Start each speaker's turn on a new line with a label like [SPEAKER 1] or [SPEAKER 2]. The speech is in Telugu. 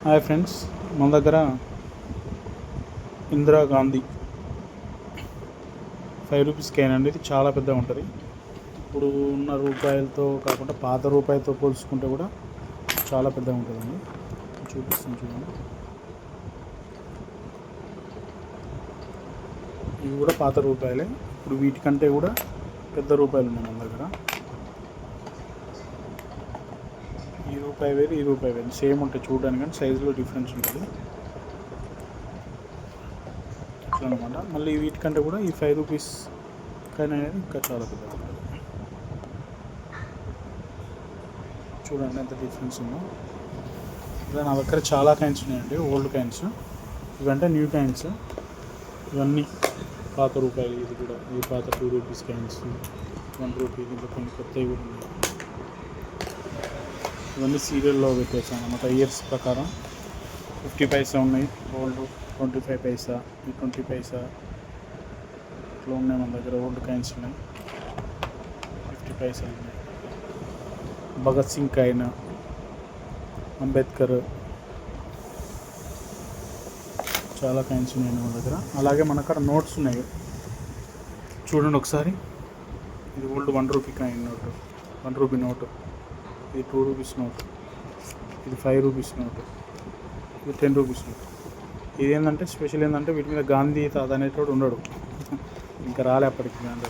[SPEAKER 1] హాయ్ ఫ్రెండ్స్, మన దగ్గర ఇందిరా గాంధీ 5 రూపీస్ కాయిన్ అండి. ఇది చాలా పెద్దగా ఉంటుంది. ఇప్పుడు ఉన్న రూపాయలతో కాకుండా పాత రూపాయలతో పోల్చుకుంటే కూడా చాలా పెద్దగా ఉంటుందండి. చూపిస్తాను చూడండి. ఇవి కూడా పాత రూపాయలే. ఇప్పుడు వీటికంటే కూడా పెద్ద రూపాయలు ఉన్నాయి మన దగ్గర. ఈ రూపాయి వేరు, ఈ రూపాయి వేరు, సేమ్ ఉంటాయి చూడడానికి, కానీ సైజులో డిఫరెన్స్ ఉంటుంది అట్లా అనమాట. మళ్ళీ వీటికంటే కూడా ఈ 5 రూపీస్ కాయిన్ అనేది ఇంకా చాలా పెద్దగా ఉంటుంది. చూడండి ఎంత డిఫరెన్స్ ఉందో. ఇలా నా దగ్గర చాలా కాయిన్స్ ఉన్నాయండి, ఓల్డ్ కాయిన్స్. ఇవంటే న్యూ కాయిన్స్, ఇవన్నీ పాత రూపాయలు. ఇది కూడా ఈ పాత 2 రూపీస్ కాయిన్స్, 1 రూపీ, ఇంకా కొన్ని కొత్తవి కూడా ఉన్నాయి. ఇవన్నీ సీరియల్లో పెట్టేసాను అన్నమాట. ఇయర్స్ ప్రకారం 50 పైసా ఉన్నాయి ఓల్డ్, 25 పైసా, ఈ 20 పైసా ఇట్లా ఉన్నాయి మన దగ్గర. ఓల్డ్ కాయిన్స్ ఉన్నాయి, 50 పైసలు ఉన్నాయి. భగత్ సింగ్ కాయిన్, అంబేద్కర్, చాలా కాయిన్స్ ఉన్నాయి మన దగ్గర. అలాగే మన అక్కడ నోట్స్ ఉన్నాయి, చూడండి ఒకసారి. ఇది old 1 rupee coin note, 1 rupee note. ఇది 2 రూపీస్ నోట్, ఇది 5 రూపీస్ నోట్, ఇది 10 రూపీస్ నోట్. ఇది ఏంటంటే స్పెషల్ ఏంటంటే వీటి మీద గాంధీ తాత అనేటోడు ఉండడు, ఇంకా రాలే అప్పటికి గాంధీ.